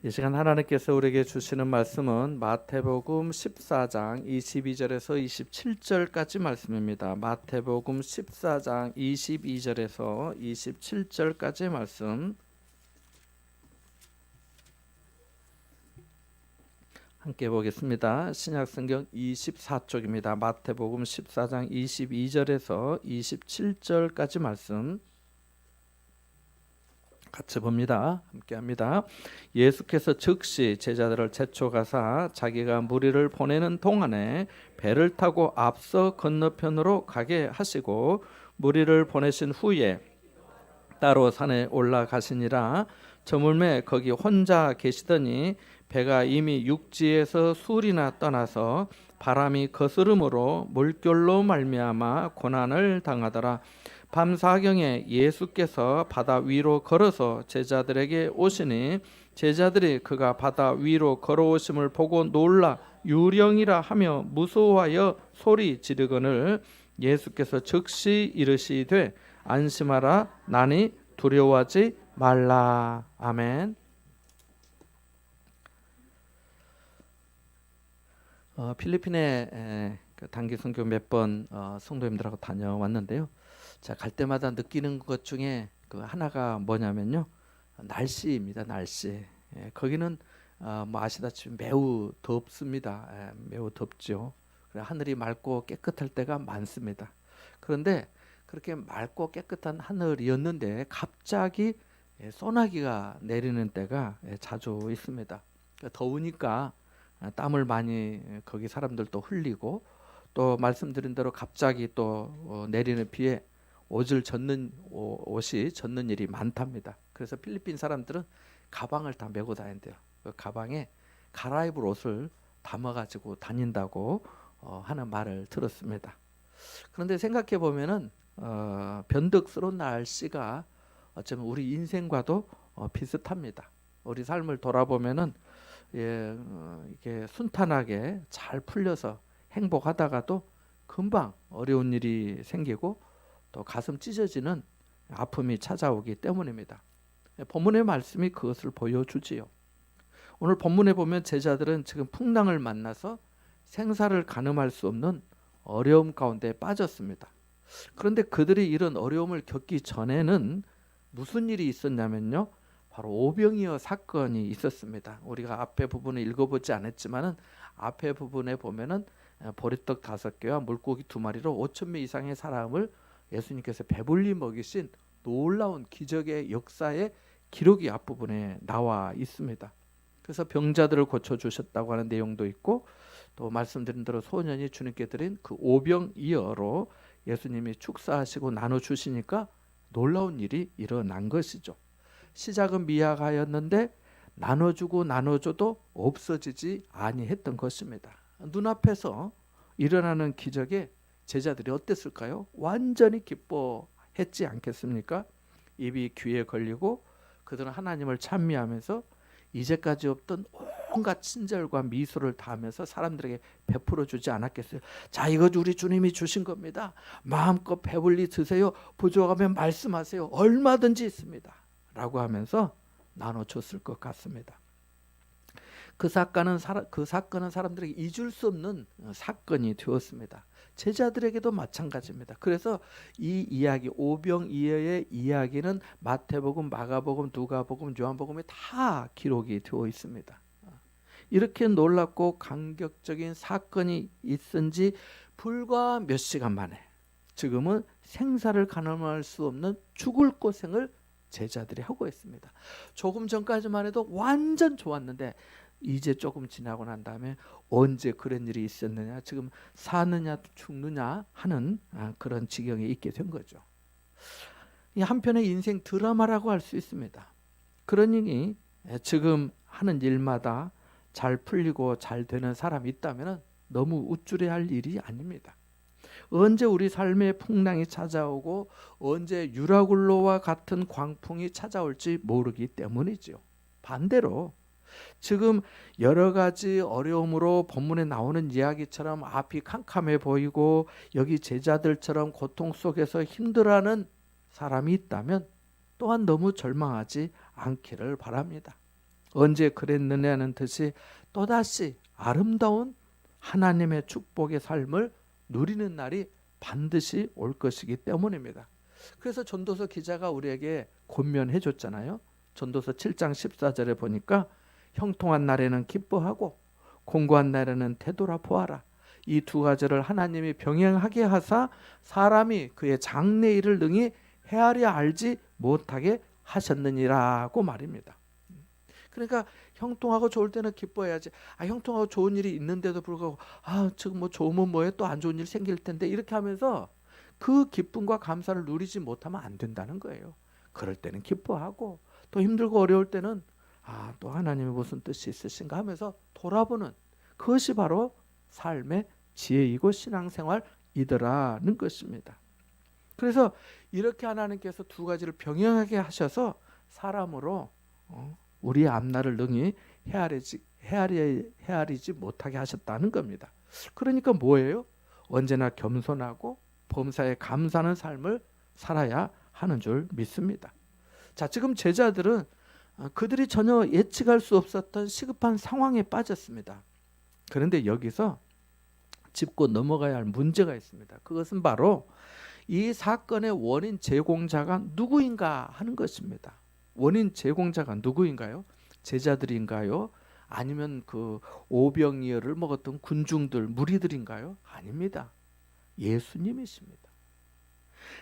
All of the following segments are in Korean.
이 시간 하나님께서 우리에게 주시는 말씀은 마태복음 14장 22절에서 27절까지 말씀입니다. 마태복음 14장 22절에서 27절까지 말씀 함께 보겠습니다. 신약성경 24쪽입니다. 마태복음 14장 22절에서 27절까지 말씀 같이 봅니다. 함께합니다. 예수께서 즉시 제자들을 재촉하사 자기가 무리를 보내는 동안에 배를 타고 앞서 건너편으로 가게 하시고 무리를 보내신 후에 따로 산에 올라가시니라. 저물매 거기 혼자 계시더니 배가 이미 육지에서 술이나 떠나서 바람이 거스름으로 물결로 말미암아 고난을 당하더라. 밤사경에 예수께서 바다 위로 걸어서 제자들에게 오시니 제자들이 그가 바다 위로 걸어오심을 보고 놀라 유령이라 하며 무서워하여 소리 지르거늘 예수께서 즉시 이르시되 안심하라 나니 두려워하지 말라. 아멘. 필리핀에 단기 선교 몇 번 성도님들하고 다녀왔는데요. 자, 갈 때마다 느끼는 것 중에 그 하나가 뭐냐면요, 날씨입니다. 날씨. 거기는 뭐 아시다시피 매우 덥습니다. 매우 덥죠. 하늘이 맑고 깨끗할 때가 많습니다. 그런데 그렇게 맑고 깨끗한 하늘이었는데 갑자기 소나기가 내리는 때가 자주 있습니다. 더우니까 땀을 많이 거기 사람들도 흘리고 또 말씀드린 대로 갑자기 또 내리는 비에 옷이 젖는 일이 많답니다. 그래서 필리핀 사람들은 가방을 다 메고 다닌대요. 그 가방에 갈아입을 옷을 담아가지고 다닌다고 하는 말을 들었습니다. 그런데 생각해 보면은 변덕스러운 날씨가 어쩌면 우리 인생과도 비슷합니다. 우리 삶을 돌아보면은 이게 순탄하게 잘 풀려서 행복하다가도 금방 어려운 일이 생기고 또 가슴 찢어지는 아픔이 찾아오기 때문입니다. 본문의 말씀이 그것을 보여주지요. 오늘 본문에 보면 제자들은 지금 풍랑을 만나서 생사를 가늠할 수 없는 어려움 가운데 빠졌습니다. 그런데 그들이 이런 어려움을 겪기 전에는 무슨 일이 있었냐면요, 바로 오병이어 사건이 있었습니다. 우리가 앞에 부분을 읽어보지 않았지만은 앞에 부분에 보면은 보리떡 5개와 물고기 2마리로 5,000명 이상의 사람을 예수님께서 배불리 먹이신 놀라운 기적의 역사의 기록이 앞부분에 나와 있습니다. 그래서 병자들을 고쳐주셨다고 하는 내용도 있고 또 말씀드린 대로 소년이 주님께 드린 그 오병이어로 예수님이 축사하시고 나눠주시니까 놀라운 일이 일어난 것이죠. 시작은 미약하였는데 나눠주고 나눠줘도 없어지지 아니했던 것입니다. 눈앞에서 일어나는 기적에 제자들이 어땠을까요? 완전히 기뻐했지 않겠습니까? 입이 귀에 걸리고 그들은 하나님을 찬미하면서 이제까지 없던 온갖 친절과 미소를 다하면서 사람들에게 베풀어 주지 않았겠어요? 자, 이거 우리 주님이 주신 겁니다. 마음껏 배불리 드세요. 부족하면 말씀하세요. 얼마든지 있습니다. 라고 하면서 나눠줬을 것 같습니다. 그 사건은 사람들에게 잊을 수 없는 사건이 되었습니다. 제자들에게도 마찬가지입니다. 그래서 이 이야기, 오병이어의 이야기는 마태복음, 마가복음, 누가복음, 요한복음에 다 기록이 되어 있습니다. 이렇게 놀랍고 감격적인 사건이 있은 지 불과 몇 시간 만에 지금은 생사를 가늠할 수 없는 죽을 고생을 제자들이 하고 있습니다. 조금 전까지만 해도 완전 좋았는데 이제 조금 지나고 난 다음에 언제 그런 일이 있었느냐, 지금 사느냐 죽느냐 하는 그런 지경에 있게 된 거죠. 이 한편의 인생 드라마라고 할 수 있습니다. 그러니 지금 하는 일마다 잘 풀리고 잘 되는 사람이 있다면 너무 우쭐해할 일이 아닙니다. 언제 우리 삶의 풍랑이 찾아오고 언제 유라굴로와 같은 광풍이 찾아올지 모르기 때문이죠. 반대로 지금 여러 가지 어려움으로 본문에 나오는 이야기처럼 앞이 캄캄해 보이고 여기 제자들처럼 고통 속에서 힘들어하는 사람이 있다면 또한 너무 절망하지 않기를 바랍니다. 언제 그랬느냐는 듯이 또다시 아름다운 하나님의 축복의 삶을 누리는 날이 반드시 올 것이기 때문입니다. 그래서 전도서 기자가 우리에게 권면해 줬잖아요. 전도서 7장 14절에 보니까 형통한 날에는 기뻐하고 공고한 날에는 되돌아보아라. 이 두 가지를 하나님이 병행하게 하사 사람이 그의 장래일을 능히 헤아려 알지 못하게 하셨느니라고 말입니다. 그러니까 형통하고 좋을 때는 기뻐해야지. 형통하고 좋은 일이 있는데도 불구하고 지금 뭐 좋으면 뭐해, 또 안 좋은 일 생길 텐데, 이렇게 하면서 그 기쁨과 감사를 누리지 못하면 안 된다는 거예요. 그럴 때는 기뻐하고, 또 힘들고 어려울 때는 또 하나님이 무슨 뜻이 있으신가 하면서 돌아보는, 그것이 바로 삶의 지혜이고 신앙생활이더라는 것입니다. 그래서 이렇게 하나님께서 두 가지를 병행하게 하셔서 사람으로 우리의 앞날을 능히 헤아리지 못하게 하셨다는 겁니다. 그러니까 뭐예요? 언제나 겸손하고 범사에 감사하는 삶을 살아야 하는 줄 믿습니다. 자, 지금 제자들은 그들이 전혀 예측할 수 없었던 시급한 상황에 빠졌습니다. 그런데 여기서 짚고 넘어가야 할 문제가 있습니다. 그것은 바로 이 사건의 원인 제공자가 누구인가 하는 것입니다. 원인 제공자가 누구인가요? 제자들인가요? 아니면 그 오병이어를 먹었던 군중들, 무리들인가요? 아닙니다. 예수님이십니다.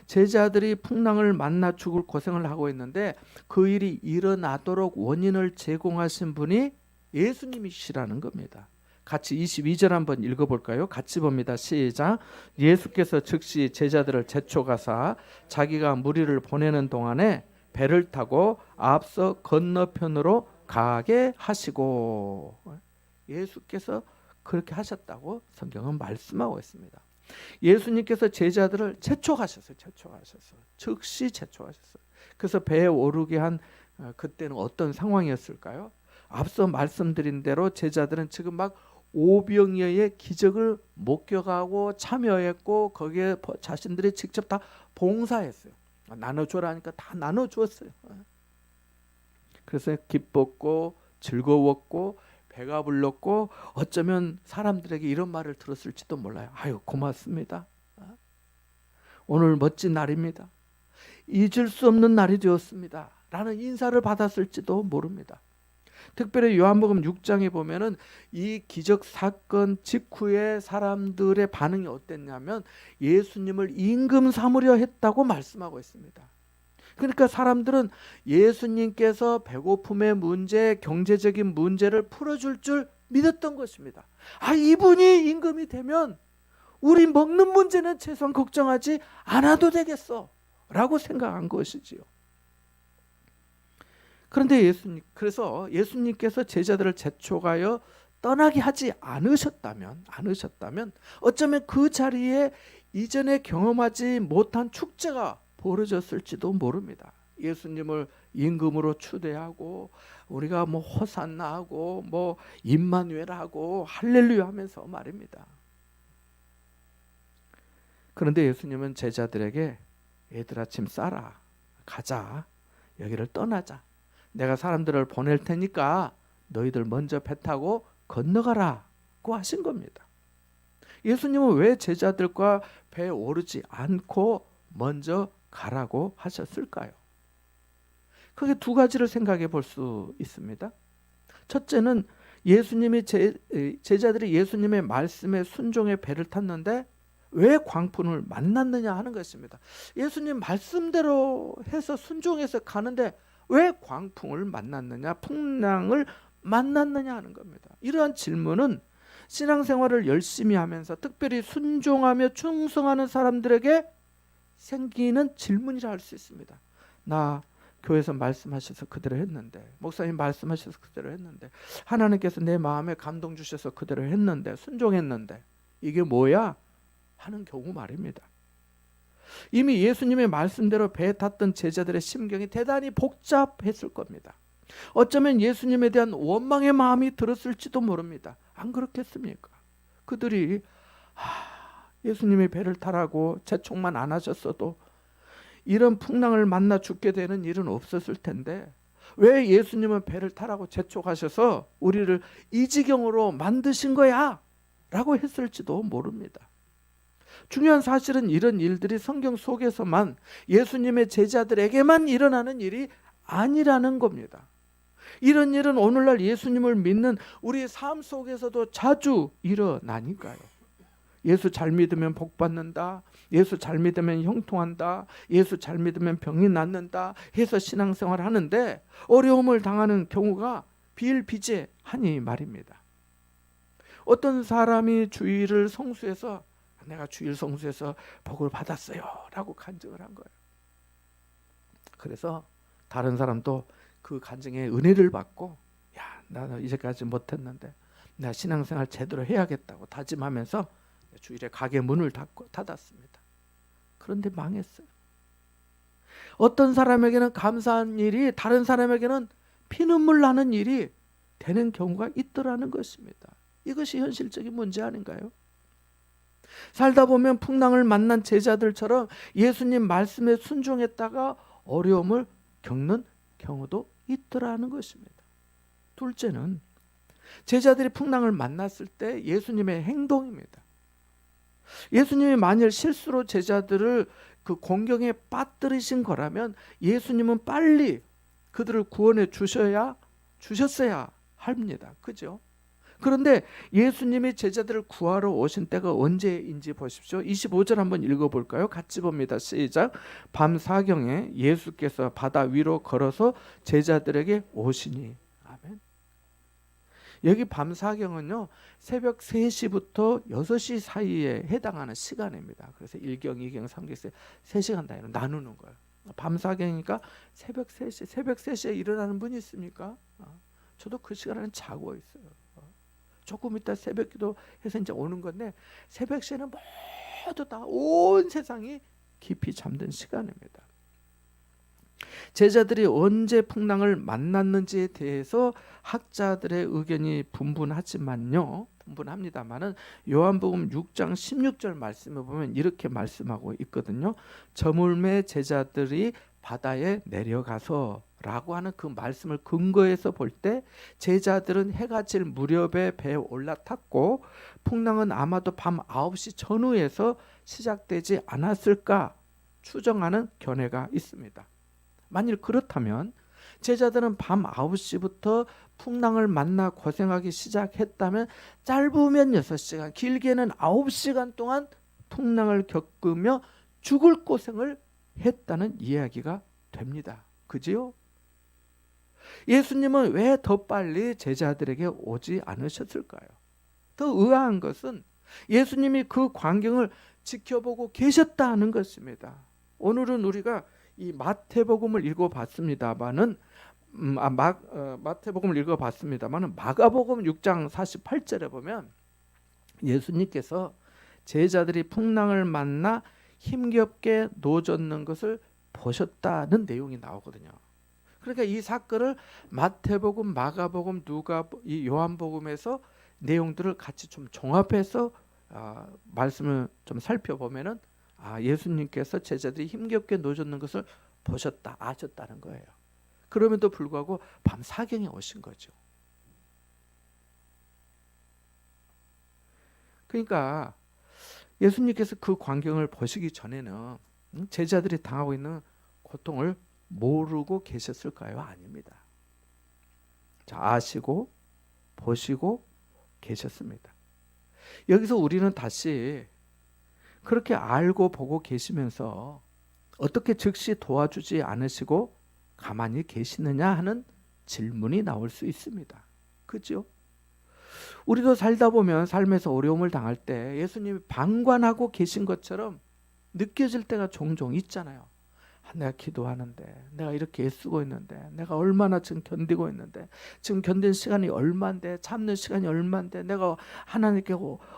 제자들이 풍랑을 만나 죽을 고생을 하고 있는데 그 일이 일어나도록 원인을 제공하신 분이 예수님이시라는 겁니다. 같이 22절 한번 읽어볼까요? 같이 봅니다. 시작. 예수께서 즉시 제자들을 제초가사 자기가 무리를 보내는 동안에 배를 타고 앞서 건너편으로 가게 하시고, 예수께서 그렇게 하셨다고 성경은 말씀하고 있습니다. 예수님께서 제자들을 재촉하셨어요. 즉시 재촉하셨어요. 그래서 배에 오르게 한 그때는 어떤 상황이었을까요? 앞서 말씀드린 대로 제자들은 지금 막 오병이어의 기적을 목격하고 참여했고 거기에 자신들이 직접 다 봉사했어요. 나눠주라니까 다 나눠주었어요. 그래서 기뻤고 즐거웠고 배가 불렀고 어쩌면 사람들에게 이런 말을 들었을지도 몰라요. 고맙습니다. 오늘 멋진 날입니다. 잊을 수 없는 날이 되었습니다. 라는 인사를 받았을지도 모릅니다. 특별히 요한복음 6장에 보면은 이 기적 사건 직후에 사람들의 반응이 어땠냐면 예수님을 임금 삼으려 했다고 말씀하고 있습니다. 그러니까 사람들은 예수님께서 배고픔의 문제, 경제적인 문제를 풀어줄 줄 믿었던 것입니다. 이분이 임금이 되면 우리 먹는 문제는 최소한 걱정하지 않아도 되겠어 라고 생각한 것이지요. 그런데 그래서 예수님께서 제자들을 재촉하여 떠나게 하지 않으셨다면 어쩌면 그 자리에 이전에 경험하지 못한 축제가 벌어졌을지도 모릅니다. 예수님을 임금으로 추대하고 우리가 뭐 호산나하고 뭐 임마누엘하고 할렐루야 하면서 말입니다. 그런데 예수님은 제자들에게 얘들아 짐 싸라, 가자, 여기를 떠나자, 내가 사람들을 보낼 테니까 너희들 먼저 배 타고 건너가라고 하신 겁니다. 예수님은 왜 제자들과 배에 오르지 않고 먼저 가라고 하셨을까요? 크게 두 가지를 생각해 볼 수 있습니다. 첫째는 예수님이 제자들이 예수님의 말씀에 순종해 배를 탔는데 왜 광풍을 만났느냐 하는 것입니다. 예수님 말씀대로 해서 순종해서 가는데 왜 광풍을 만났느냐, 풍랑을 만났느냐 하는 겁니다. 이러한 질문은 신앙생활을 열심히 하면서 특별히 순종하며 충성하는 사람들에게 생기는 질문이라 할 수 있습니다. 나 교회에서 말씀하셔서 그대로 했는데, 목사님 말씀하셔서 그대로 했는데, 하나님께서 내 마음에 감동 주셔서 그대로 했는데, 순종했는데 이게 뭐야? 하는 경우 말입니다. 이미 예수님의 말씀대로 배에 탔던 제자들의 심경이 대단히 복잡했을 겁니다. 어쩌면 예수님에 대한 원망의 마음이 들었을지도 모릅니다. 안 그렇겠습니까? 그들이 예수님의 배를 타라고 재촉만 안 하셨어도 이런 풍랑을 만나 죽게 되는 일은 없었을 텐데 왜 예수님은 배를 타라고 재촉하셔서 우리를 이 지경으로 만드신 거야? 라고 했을지도 모릅니다. 중요한 사실은 이런 일들이 성경 속에서만 예수님의 제자들에게만 일어나는 일이 아니라는 겁니다. 이런 일은 오늘날 예수님을 믿는 우리의 삶 속에서도 자주 일어나니까요. 예수 잘 믿으면 복 받는다. 예수 잘 믿으면 형통한다. 예수 잘 믿으면 병이 낫는다 해서 신앙생활을 하는데 어려움을 당하는 경우가 비일비재하니 말입니다. 어떤 사람이 주일을 성수해서 내가 주일 성수해서 복을 받았어요 라고 간증을 한 거예요. 그래서 다른 사람도 그 간증에 은혜를 받고, 야, 나는 이제까지 못했는데 나 신앙생활 제대로 해야겠다고 다짐하면서 주일에 가게 문을 닫았습니다. 그런데 망했어요. 어떤 사람에게는 감사한 일이 다른 사람에게는 피눈물 나는 일이 되는 경우가 있더라는 것입니다. 이것이 현실적인 문제 아닌가요? 살다 보면 풍랑을 만난 제자들처럼 예수님 말씀에 순종했다가 어려움을 겪는 경우도 있더라는 것입니다. 둘째는 제자들이 풍랑을 만났을 때 예수님의 행동입니다. 예수님이 만일 실수로 제자들을 그 공경에 빠뜨리신 거라면 예수님은 빨리 그들을 구원해 주셨어야 합니다. 그죠? 그런데 예수님이 제자들을 구하러 오신 때가 언제인지 보십시오. 25절 한번 읽어볼까요? 같이 봅니다. 시작. 밤 사경에 예수께서 바다 위로 걸어서 제자들에게 오시니. 아멘. 여기 밤 사경은요, 새벽 3시부터 6시 사이에 해당하는 시간입니다. 그래서 1경, 2경, 3경, 3시간 단위로 나누는 거예요. 밤 사경이니까 새벽 3시, 새벽 3시에 일어나는 분이 있습니까? 저도 그 시간에는 자고 있어요. 조금 이따 새벽 기도 해서 이제 오는 건데, 새벽 시에는 모두 다 온 세상이 깊이 잠든 시간입니다. 제자들이 언제 풍랑을 만났는지에 대해서 학자들의 의견이 분분합니다만은 요한복음 6장 16절 말씀을 보면 이렇게 말씀하고 있거든요. 저물매 제자들이 바다에 내려가서 라고 하는 그 말씀을 근거해서 볼 때 제자들은 해가 질 무렵에 배에 올라탔고 풍랑은 아마도 밤 9시 전후에서 시작되지 않았을까 추정하는 견해가 있습니다. 만일 그렇다면 제자들은 밤 9시부터 풍랑을 만나 고생하기 시작했다면 짧으면 6시간, 길게는 9시간 동안 풍랑을 겪으며 죽을 고생을 했다는 이야기가 됩니다. 그지요? 예수님은 왜 더 빨리 제자들에게 오지 않으셨을까요? 더 의아한 것은 예수님이 그 광경을 지켜보고 계셨다는 것입니다. 오늘은 우리가 이 마태복음을 읽어봤습니다만은 마태복음을 읽어봤습니다만은 마가복음 6장 48절에 보면 예수님께서 제자들이 풍랑을 만나 힘겹게 노젓는 것을 보셨다는 내용이 나오거든요. 그러니까 이 사건을 마태복음, 마가복음, 이 요한복음에서 내용들을 같이 좀 종합해서 말씀을 좀 살펴보면은 예수님께서 제자들이 힘겹게 노젓는 것을 보셨다, 아셨다는 거예요. 그럼에도 불구하고 밤 사경에 오신 거죠. 그러니까 예수님께서 그 광경을 보시기 전에는 제자들이 당하고 있는 고통을 모르고 계셨을까요? 아닙니다. 자, 아시고 보시고 계셨습니다. 여기서 우리는 다시 그렇게 알고 보고 계시면서 어떻게 즉시 도와주지 않으시고 가만히 계시느냐 하는 질문이 나올 수 있습니다. 그죠? 우리도 살다 보면 삶에서 어려움을 당할 때 예수님이 방관하고 계신 것처럼 느껴질 때가 종종 있잖아요. 내가 기도하는데, 내가 이렇게 애쓰고 있는데, 내가 얼마나 지금 견디고 있는데, 지금 견딘 시간이 얼만데, 참는 시간이 얼만데, 내가 하나님께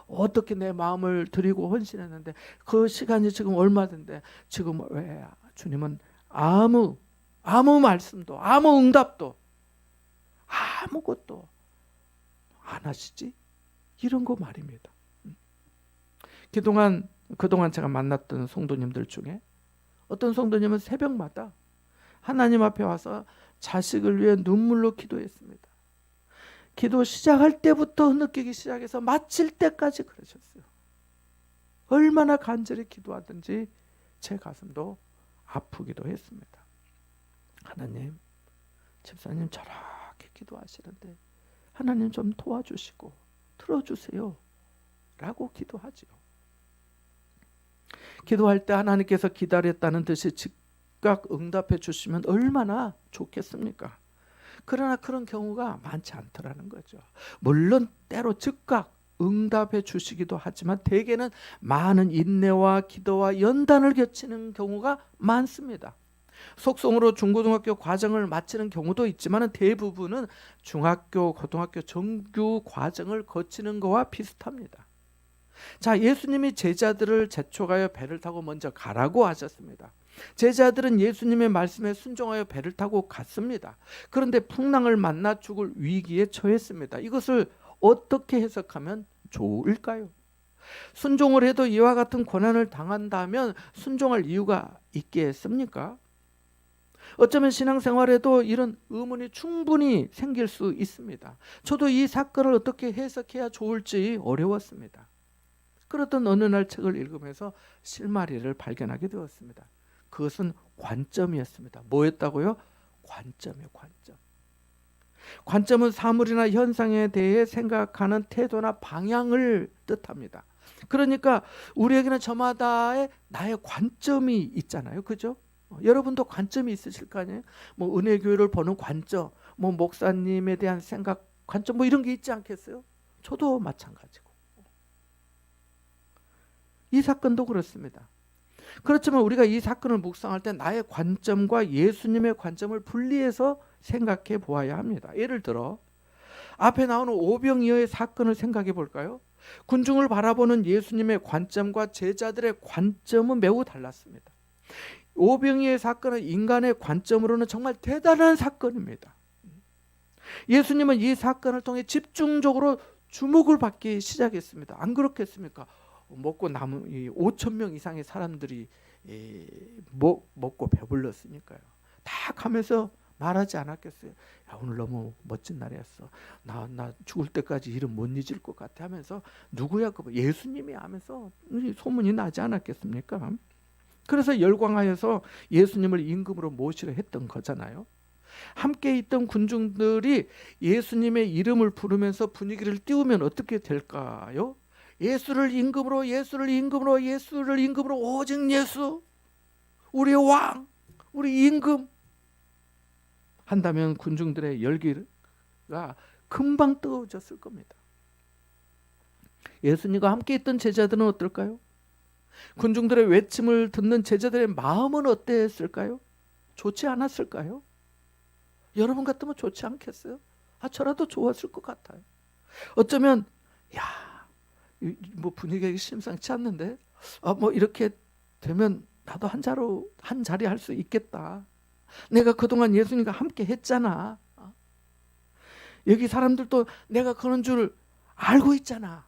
어떻게 내 마음을 드리고 헌신했는데 그 시간이 지금 얼마든데 지금 왜 주님은 아무 말씀도 아무 응답도 아무것도 안 하시지? 이런 거 말입니다. 그동안 제가 만났던 성도님들 중에 어떤 성도님은 새벽마다 하나님 앞에 와서 자식을 위해 눈물로 기도했습니다. 기도 시작할 때부터 느끼기 시작해서 마칠 때까지 그러셨어요. 얼마나 간절히 기도하든지 제 가슴도 아프기도 했습니다. 하나님, 집사님 저렇게 기도하시는데 하나님 좀 도와주시고 들어주세요 라고 기도하지요. 기도할 때 하나님께서 기다렸다는 듯이 즉각 응답해 주시면 얼마나 좋겠습니까? 그러나 그런 경우가 많지 않더라는 거죠. 물론 때로 즉각 응답해 주시기도 하지만 대개는 많은 인내와 기도와 연단을 거치는 경우가 많습니다. 속성으로 중고등학교 과정을 마치는 경우도 있지만 대부분은 중학교, 고등학교 정규 과정을 거치는 것과 비슷합니다. 자, 예수님이 제자들을 재촉하여 배를 타고 먼저 가라고 하셨습니다. 제자들은 예수님의 말씀에 순종하여 배를 타고 갔습니다. 그런데 풍랑을 만나 죽을 위기에 처했습니다. 이것을 어떻게 해석하면 좋을까요? 순종을 해도 이와 같은 고난을 당한다면 순종할 이유가 있겠습니까? 어쩌면 신앙생활에도 이런 의문이 충분히 생길 수 있습니다. 저도 이 사건을 어떻게 해석해야 좋을지 어려웠습니다. 그러던 어느 날 책을 읽으면서 실마리를 발견하게 되었습니다. 그것은 관점이었습니다. 뭐였다고요? 관점이요, 관점. 관점은 사물이나 현상에 대해 생각하는 태도나 방향을 뜻합니다. 그러니까 우리에게는 저마다의 나의 관점이 있잖아요. 그죠? 여러분도 관점이 있으실 거 아니에요? 뭐 은혜교회를 보는 관점, 뭐 목사님에 대한 생각, 관점 뭐 이런 게 있지 않겠어요? 저도 마찬가지고. 이 사건도 그렇습니다. 그렇지만 우리가 이 사건을 묵상할 때 나의 관점과 예수님의 관점을 분리해서 생각해 보아야 합니다. 예를 들어 앞에 나오는 오병이어의 사건을 생각해 볼까요? 군중을 바라보는 예수님의 관점과 제자들의 관점은 매우 달랐습니다. 오병이어의 사건은 인간의 관점으로는 정말 대단한 사건입니다. 예수님은 이 사건을 통해 집중적으로 주목을 받기 시작했습니다. 안 그렇겠습니까? 먹고 남은 5천 명 이상의 사람들이 먹고 배불렀으니까요. 다 가면서 말하지 않았겠어요. 야, 오늘 너무 멋진 날이었어. 나 죽을 때까지 이름 못 잊을 것 같아 하면서 누구야? 그 예수님이 하면서 소문이 나지 않았겠습니까? 그래서 열광하여서 예수님을 임금으로 모시려 했던 거잖아요. 함께 있던 군중들이 예수님의 이름을 부르면서 분위기를 띄우면 어떻게 될까요? 예수를 임금으로, 예수를 임금으로, 예수를 임금으로, 오직 예수, 우리의 왕, 우리 임금 한다면 군중들의 열기가 금방 뜨거워졌을 겁니다. 예수님과 함께 있던 제자들은 어떨까요? 군중들의 외침을 듣는 제자들의 마음은 어땠을까요? 좋지 않았을까요? 여러분 같으면 좋지 않겠어요? 저라도 좋았을 것 같아요. 어쩌면 뭐 분위기가 심상치 않는데 뭐 이렇게 되면 나도 한 자리 할 수 있겠다. 내가 그동안 예수님과 함께 했잖아. 여기 사람들도 내가 그런 줄 알고 있잖아.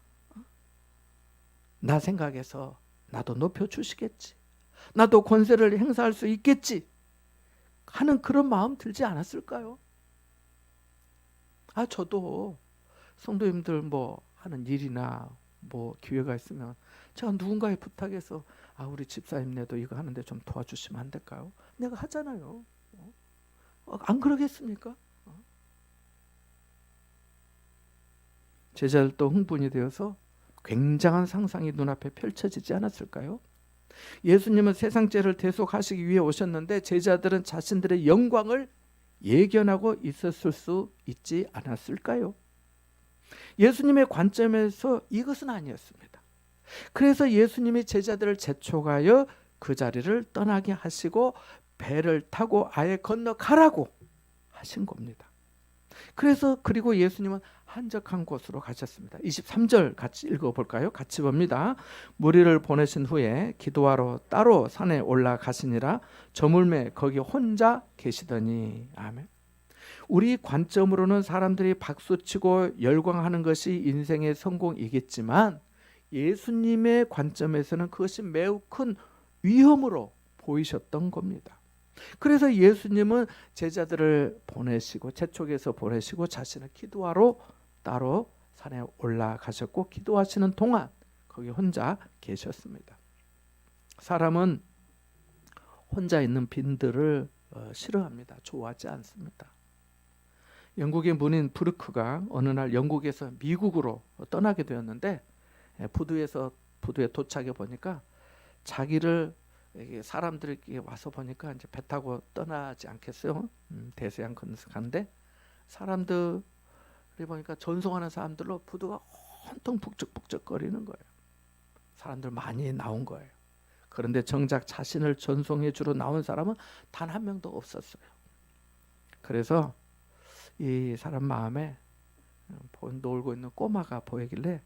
나 생각해서 나도 높여주시겠지. 나도 권세를 행사할 수 있겠지 하는 그런 마음 들지 않았을까요? 저도 성도님들 뭐 하는 일이나 뭐 기회가 있으면 제가 누군가에 부탁해서 우리 집사님네도 이거 하는데 좀 도와주시면 안 될까요? 내가 하잖아요. 안 그러겠습니까? 제자들도 흥분이 되어서 굉장한 상상이 눈앞에 펼쳐지지 않았을까요? 예수님은 세상 죄를 대속하시기 위해 오셨는데 제자들은 자신들의 영광을 예견하고 있었을 수 있지 않았을까요? 예수님의 관점에서 이것은 아니었습니다. 그래서 예수님이 제자들을 재촉하여 그 자리를 떠나게 하시고 배를 타고 아예 건너가라고 하신 겁니다. 그리고 예수님은 한적한 곳으로 가셨습니다. 23절 같이 읽어볼까요? 같이 봅니다. 무리를 보내신 후에 기도하러 따로 산에 올라가시니라. 저물매 거기 혼자 계시더니. 아멘. 우리 관점으로는 사람들이 박수치고 열광하는 것이 인생의 성공이겠지만 예수님의 관점에서는 그것이 매우 큰 위험으로 보이셨던 겁니다. 그래서 예수님은 제자들을 보내시고 재촉해서 보내시고 자신은 기도하러 따로 산에 올라가셨고 기도하시는 동안 거기 혼자 계셨습니다. 사람은 혼자 있는 빈들을 싫어합니다. 좋아하지 않습니다. 영국의 문인 브루크가 어느 날 영국에서 미국으로 떠나게 되었는데 부두에 도착해 보니까 자기를 사람들이 와서 보니까 이제 배 타고 떠나지 않겠어요. 대서양 건너서 가는데 사람들이 보니까 전송하는 사람들로 부두가 온통 북적북적거리는 거예요. 사람들 많이 나온 거예요. 그런데 정작 자신을 전송해 주러 나온 사람은 단 한 명도 없었어요. 그래서 이 사람 마음에 놀고 있는 꼬마가 보이길래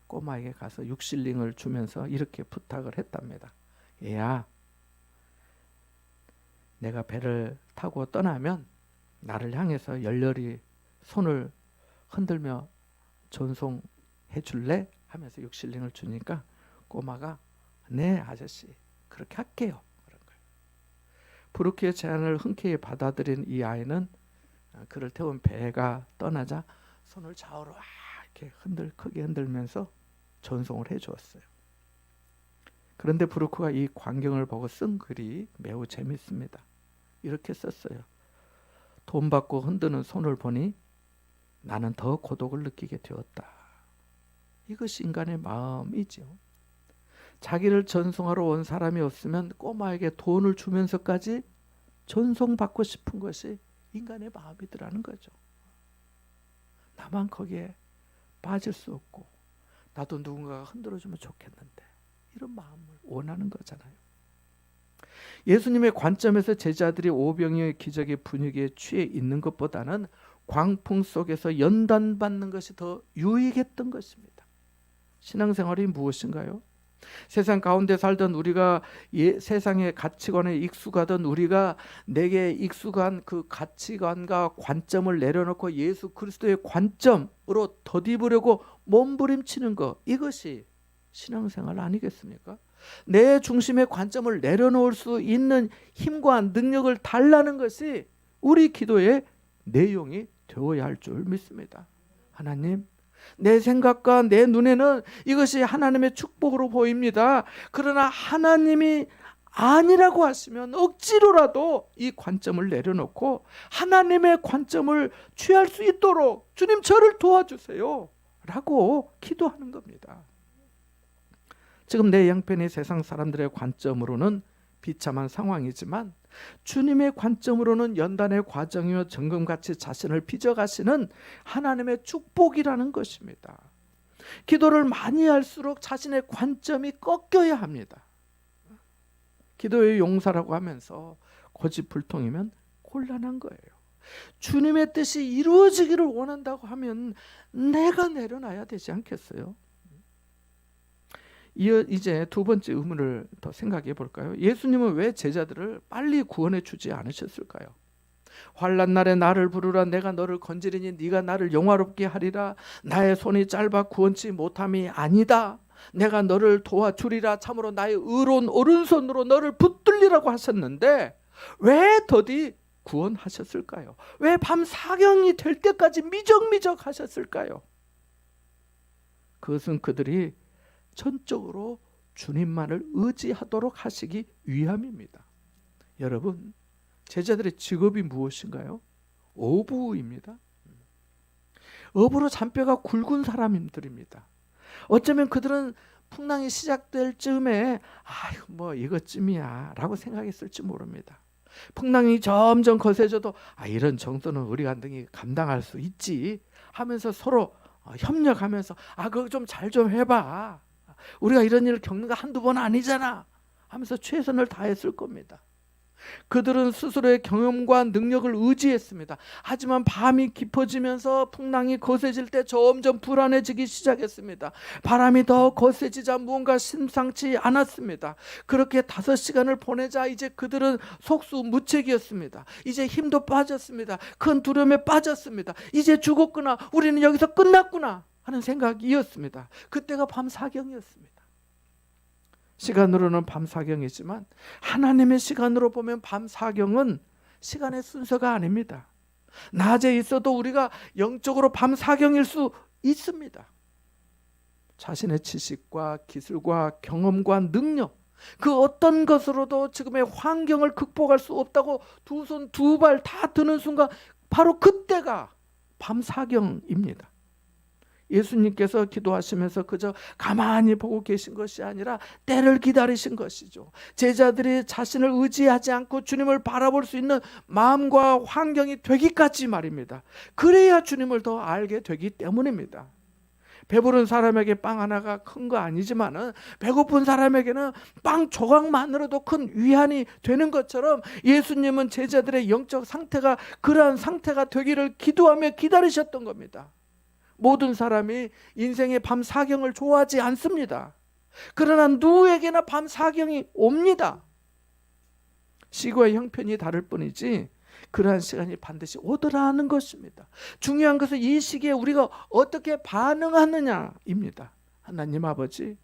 꼬마에게 가서 6실링을 주면서 이렇게 부탁을 했답니다. 얘야, 내가 배를 타고 떠나면 나를 향해서 열렬히 손을 흔들며 전송해 줄래? 하면서 6실링을 주니까 꼬마가 네 아저씨 그렇게 할게요. 그런 거예요. 브루크의 제안을 흔쾌히 받아들인 이 아이는 그를 태운 배가 떠나자 손을 좌우로 이렇게 크게 흔들면서 전송을 해주었어요. 그런데 브루크가 이 광경을 보고 쓴 글이 매우 재밌습니다. 이렇게 썼어요. 돈 받고 흔드는 손을 보니 나는 더 고독을 느끼게 되었다. 이것이 인간의 마음이죠. 자기를 전송하러 온 사람이 없으면 꼬마에게 돈을 주면서까지 전송받고 싶은 것이 인간의 마음이더라는 거죠. 나만 거기에 빠질 수 없고 나도 누군가가 흔들어주면 좋겠는데 이런 마음을 원하는 거잖아요. 예수님의 관점에서 제자들이 오병이어의 기적의 분위기에 취해 있는 것보다는 광풍 속에서 연단받는 것이 더 유익했던 것입니다. 신앙생활이 무엇인가요? 세상 가운데 살던 우리가 세상의 가치관에 익숙하던 우리가 내게 익숙한 그 가치관과 관점을 내려놓고 예수 그리스도의 관점으로 덧입으려고 몸부림치는 것, 이것이 신앙생활 아니겠습니까? 내 중심의 관점을 내려놓을 수 있는 힘과 능력을 달라는 것이 우리 기도의 내용이 되어야 할 줄 믿습니다. 하나님, 내 생각과 내 눈에는 이것이 하나님의 축복으로 보입니다. 그러나 하나님이 아니라고 하시면 억지로라도 이 관점을 내려놓고 하나님의 관점을 취할 수 있도록 주님 저를 도와주세요 라고 기도하는 겁니다. 지금 내 양편이 세상 사람들의 관점으로는 비참한 상황이지만 주님의 관점으로는 연단의 과정이며 정금같이 자신을 빚어가시는 하나님의 축복이라는 것입니다. 기도를 많이 할수록 자신의 관점이 꺾여야 합니다. 기도의 용사라고 하면서 고집불통이면 곤란한 거예요. 주님의 뜻이 이루어지기를 원한다고 하면 내가 내려놔야 되지 않겠어요? 이제 두 번째 의문을 더 생각해 볼까요? 예수님은 왜 제자들을 빨리 구원해 주지 않으셨을까요? 환난 날에 나를 부르라 내가 너를 건지리니 네가 나를 영화롭게 하리라 나의 손이 짧아 구원치 못함이 아니다 내가 너를 도와주리라 참으로 나의 의로운 오른손으로 너를 붙들리라고 하셨는데 왜 더디 구원하셨을까요? 왜 밤 사경이 될 때까지 미적미적 하셨을까요? 그것은 그들이 전적으로 주님만을 의지하도록 하시기 위함입니다. 여러분, 제자들의 직업이 무엇인가요? 어부입니다. 어부로 잔뼈가 굵은 사람들입니다. 어쩌면 그들은 풍랑이 시작될 즈음에 뭐 이것쯤이야 라고 생각했을지 모릅니다. 풍랑이 점점 거세져도 이런 정도는 우리가 능히 감당할 수 있지 하면서 서로 협력하면서 그거 좀 잘 좀 해봐. 우리가 이런 일을 겪는 거 한두 번 아니잖아 하면서 최선을 다했을 겁니다. 그들은 스스로의 경험과 능력을 의지했습니다. 하지만 밤이 깊어지면서 풍랑이 거세질 때 점점 불안해지기 시작했습니다. 바람이 더 거세지자 무언가 심상치 않았습니다. 그렇게 5시간을 보내자 이제 그들은 속수무책이었습니다. 이제 힘도 빠졌습니다. 큰 두려움에 빠졌습니다. 이제 죽었구나, 우리는 여기서 끝났구나 하는 생각이었습니다. 그때가 밤 사경이었습니다. 시간으로는 밤사경이지만 하나님의 시간으로 보면 밤사경은 시간의 순서가 아닙니다. 낮에 있어도 우리가 영적으로 밤사경일 수 있습니다. 자신의 지식과 기술과 경험과 능력, 그 어떤 것으로도 지금의 환경을 극복할 수 없다고 두 손 두 발 다 드는 순간 바로 그때가 밤사경입니다. 예수님께서 기도하시면서 그저 가만히 보고 계신 것이 아니라 때를 기다리신 것이죠. 제자들이 자신을 의지하지 않고 주님을 바라볼 수 있는 마음과 환경이 되기까지 말입니다. 그래야 주님을 더 알게 되기 때문입니다. 배부른 사람에게 빵 하나가 큰 거 아니지만은 배고픈 사람에게는 빵 조각만으로도 큰 위안이 되는 것처럼 예수님은 제자들의 영적 상태가 그러한 상태가 되기를 기도하며 기다리셨던 겁니다. 모든 사람이 인생의 밤사경을 좋아하지 않습니다. 그러나 누구에게나 밤사경이 옵니다. 시기와 형편이 다를 뿐이지 그러한 시간이 반드시 오더라는 것입니다. 중요한 것은 이 시기에 우리가 어떻게 반응하느냐입니다. 하나님 아버지,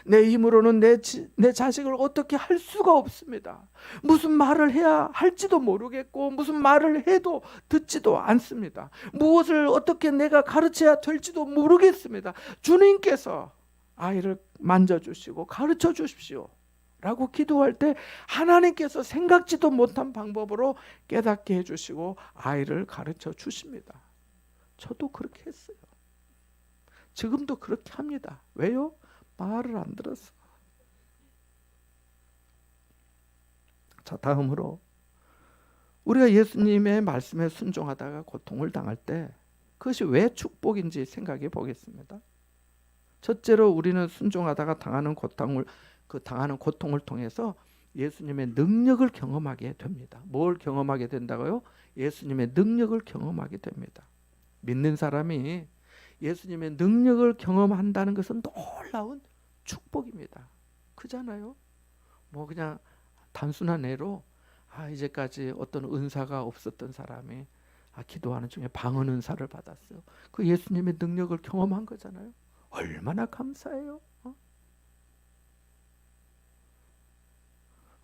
내 힘으로는 내 자식을 어떻게 할 수가 없습니다. 무슨 말을 해야 할지도 모르겠고 무슨 말을 해도 듣지도 않습니다. 무엇을 어떻게 내가 가르쳐야 될지도 모르겠습니다. 주님께서 아이를 만져주시고 가르쳐 주십시오 라고 기도할 때 하나님께서 생각지도 못한 방법으로 깨닫게 해주시고 아이를 가르쳐 주십니다. 저도 그렇게 했어요. 지금도 그렇게 합니다. 왜요? 말을 안 들어서. 자, 다음으로 우리가 예수님의 말씀에 순종하다가 고통을 당할 때 그것이 왜 축복인지 생각해 보겠습니다. 첫째로 우리는 순종하다가 당하는 고통을 통해서 예수님의 능력을 경험하게 됩니다. 뭘 경험하게 된다고요? 예수님의 능력을 경험하게 됩니다. 믿는 사람이 예수님의 능력을 경험한다는 것은 놀라운 축복입니다. 그잖아요. 뭐 그냥 단순한 예로 이제까지 어떤 은사가 없었던 사람이 기도하는 중에 방언 은사를 받았어요. 그 예수님의 능력을 경험한 거잖아요. 얼마나 감사해요.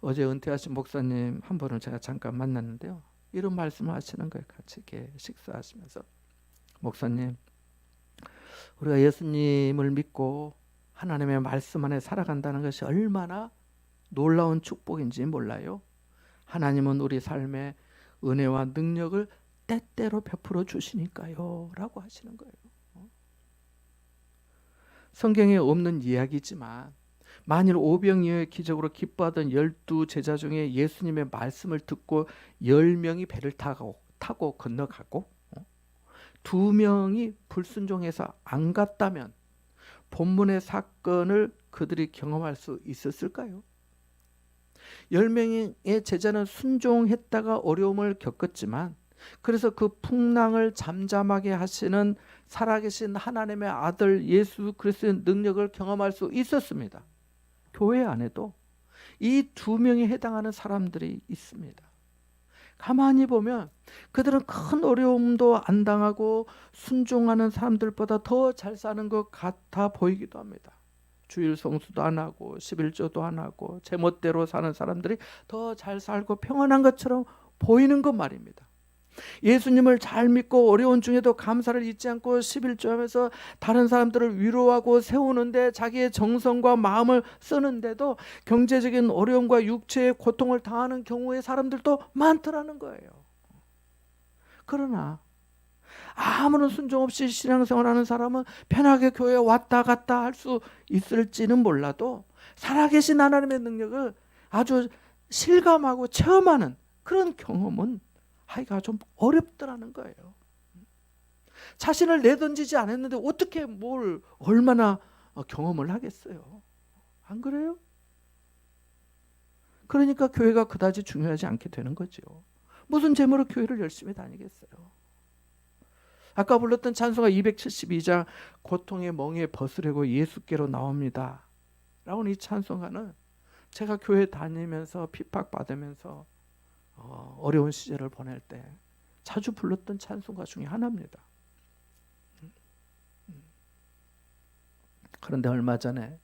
어제 은퇴하신 목사님 한 분을 제가 잠깐 만났는데요. 이런 말씀을 하시는 거예요. 같이 이렇게 식사하시면서. 목사님, 우리가 예수님을 믿고 하나님의 말씀 안에 살아간다는 것이 얼마나 놀라운 축복인지 몰라요. 하나님은 우리 삶에 은혜와 능력을 때때로 베풀어 주시니까요 라고 하시는 거예요. 성경에 없는 이야기지만 만일 오병이어의 기적으로 기뻐하던 12제자 중에 예수님의 말씀을 듣고 10명이 배를 타고 건너가고 2명이 불순종해서 안 갔다면 본문의 사건을 그들이 경험할 수 있었을까요? 10명의 제자는 순종했다가 어려움을 겪었지만 그래서 그 풍랑을 잠잠하게 하시는 살아계신 하나님의 아들 예수 그리스도의 능력을 경험할 수 있었습니다. 교회 안에도 이 2명에 해당하는 사람들이 있습니다. 가만히 보면 그들은 큰 어려움도 안 당하고 순종하는 사람들보다 더 잘 사는 것 같아 보이기도 합니다. 주일 성수도 안 하고 11조도 안 하고 제멋대로 사는 사람들이 더 잘 살고 평안한 것처럼 보이는 것 말입니다. 예수님을 잘 믿고 어려운 중에도 감사를 잊지 않고 11조 하면서 다른 사람들을 위로하고 세우는데 자기의 정성과 마음을 쓰는데도 경제적인 어려움과 육체의 고통을 당하는 경우의 사람들도 많더라는 거예요. 그러나 아무런 순종 없이 신앙생활하는 사람은 편하게 교회에 왔다 갔다 할 수 있을지는 몰라도 살아계신 하나님의 능력을 아주 실감하고 체험하는 그런 경험은 하기가 좀 어렵더라는 거예요. 자신을 내던지지 않았는데 어떻게 뭘 얼마나 경험을 하겠어요. 안 그래요? 그러니까 교회가 그다지 중요하지 않게 되는 거죠. 무슨 재미로 교회를 열심히 다니겠어요. 아까 불렀던 찬송가 272장 고통의 멍에 벗으려고 예수께로 나옵니다 라고 이 찬송가는 제가 교회 다니면서 핍박받으면서 어려운 시절을 보낼 때 자주 불렀던 찬송가 중에 하나입니다. 그런데 얼마 전에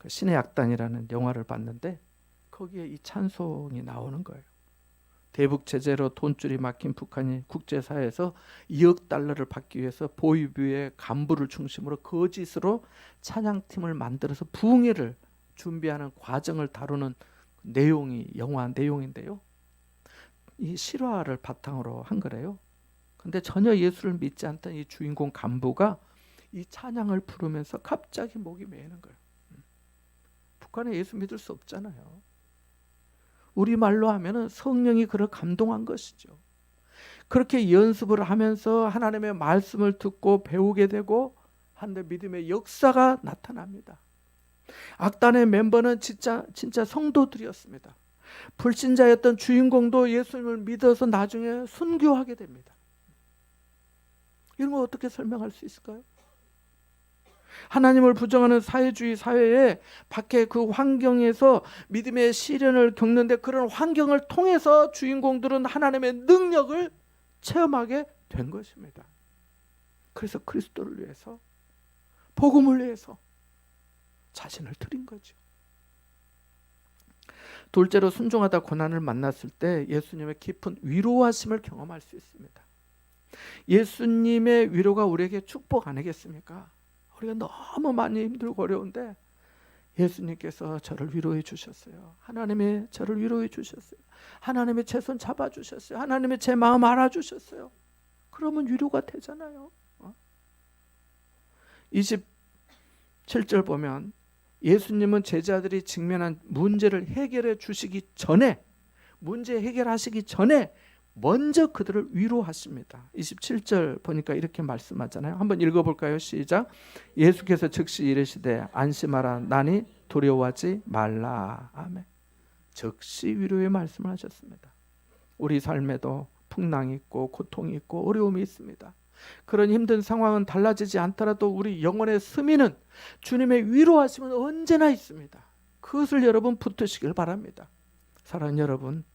그 신의 악단이라는 영화를 봤는데 거기에 이 찬송이 나오는 거예요. 대북 제재로 돈줄이 막힌 북한이 국제사회에서 2억 달러를 받기 위해서 보이뷰의 간부를 중심으로 거짓으로 찬양팀을 만들어서 부흥회를 준비하는 과정을 다루는 내용이 영화 내용인데요. 이 실화를 바탕으로 한 거래요. 근데 전혀 예수를 믿지 않던 이 주인공 간부가 이 찬양을 부르면서 갑자기 목이 메이는 거예요. 북한에 예수 믿을 수 없잖아요. 우리말로 하면은 성령이 그를 감동한 것이죠. 그렇게 연습을 하면서 하나님의 말씀을 듣고 배우게 되고 한데 믿음의 역사가 나타납니다. 악단의 멤버는 진짜 성도들이었습니다. 불신자였던 주인공도 예수님을 믿어서 나중에 순교하게 됩니다. 이런 거 어떻게 설명할 수 있을까요? 하나님을 부정하는 사회주의 사회에 밖에 그 환경에서 믿음의 시련을 겪는데 그런 환경을 통해서 주인공들은 하나님의 능력을 체험하게 된 것입니다. 그래서 그리스도를 위해서, 복음을 위해서 자신을 드린 거죠. 둘째로 순종하다 고난을 만났을 때 예수님의 깊은 위로하심을 경험할 수 있습니다. 예수님의 위로가 우리에게 축복 아니겠습니까? 우리가 너무 많이 힘들고 어려운데 예수님께서 저를 위로해 주셨어요. 하나님이 저를 위로해 주셨어요. 하나님이 제 손 잡아 주셨어요. 하나님이 제 마음 알아 주셨어요. 그러면 위로가 되잖아요. 27절 보면 예수님은 제자들이 직면한 문제를 해결해 주시기 전에, 문제 해결하시기 전에 먼저 그들을 위로하십니다. 27절 보니까 이렇게 말씀하잖아요. 한번 읽어볼까요? 시작. 예수께서 즉시 이르시되 안심하라 나니 두려워하지 말라. 아멘. 즉시 위로의 말씀을 하셨습니다. 우리 삶에도 풍랑이 있고 고통이 있고 어려움이 있습니다. 그런 힘든 상황은 달라지지 않더라도 우리 영혼의 스미는 주님의 위로하심은 언제나 있습니다. 그것을 여러분 붙드시길 바랍니다. 사랑하는 여러분,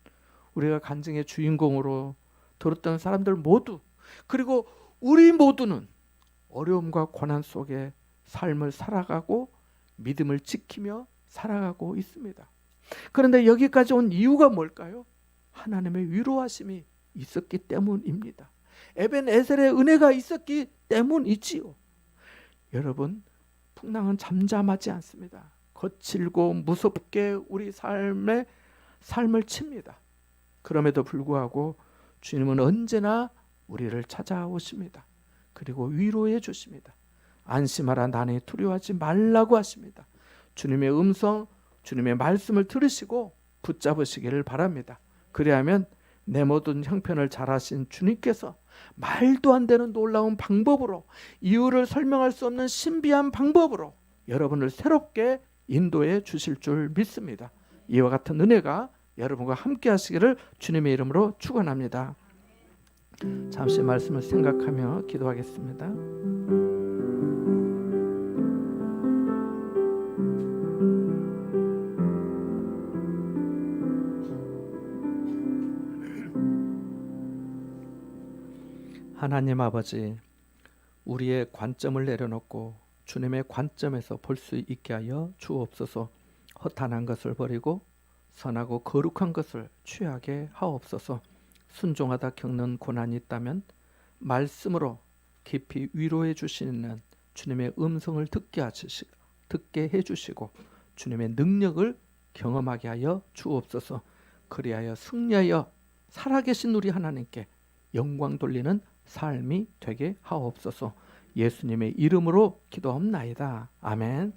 우리가 간증의 주인공으로 들었던 사람들 모두, 그리고 우리 모두는 어려움과 고난 속에 삶을 살아가고 믿음을 지키며 살아가고 있습니다. 그런데 여기까지 온 이유가 뭘까요? 하나님의 위로하심이 있었기 때문입니다. 에벤에셀의 은혜가 있었기 때문이지요. 여러분, 풍랑은 잠잠하지 않습니다. 거칠고 무섭게 우리 삶을 칩니다. 그럼에도 불구하고 주님은 언제나 우리를 찾아오십니다. 그리고 위로해 주십니다. 안심하라 나니 두려워하지 말라고 하십니다. 주님의 음성, 주님의 말씀을 들으시고 붙잡으시기를 바랍니다. 그리하면 내 모든 형편을 잘 하신 주님께서 말도 안 되는 놀라운 방법으로, 이유를 설명할 수 없는 신비한 방법으로 여러분을 새롭게 인도해 주실 줄 믿습니다. 이와 같은 은혜가 여러분과 함께 하시기를 주님의 이름으로 축원합니다. 잠시 말씀을 생각하며 기도하겠습니다. 하나님 아버지, 우리의 관점을 내려놓고 주님의 관점에서 볼 수 있게 하여 주옵소서. 허탄한 것을 버리고 선하고 거룩한 것을 취하게 하옵소서. 순종하다 겪는 고난이 있다면 말씀으로 깊이 위로해 주시는 주님의 음성을 듣게 해주시고 주님의 능력을 경험하게 하여 주옵소서. 그리하여 승리하여 살아계신 우리 하나님께 영광 돌리는 삶이 되게 하옵소서. 예수님의 이름으로 기도합나이다. 아멘.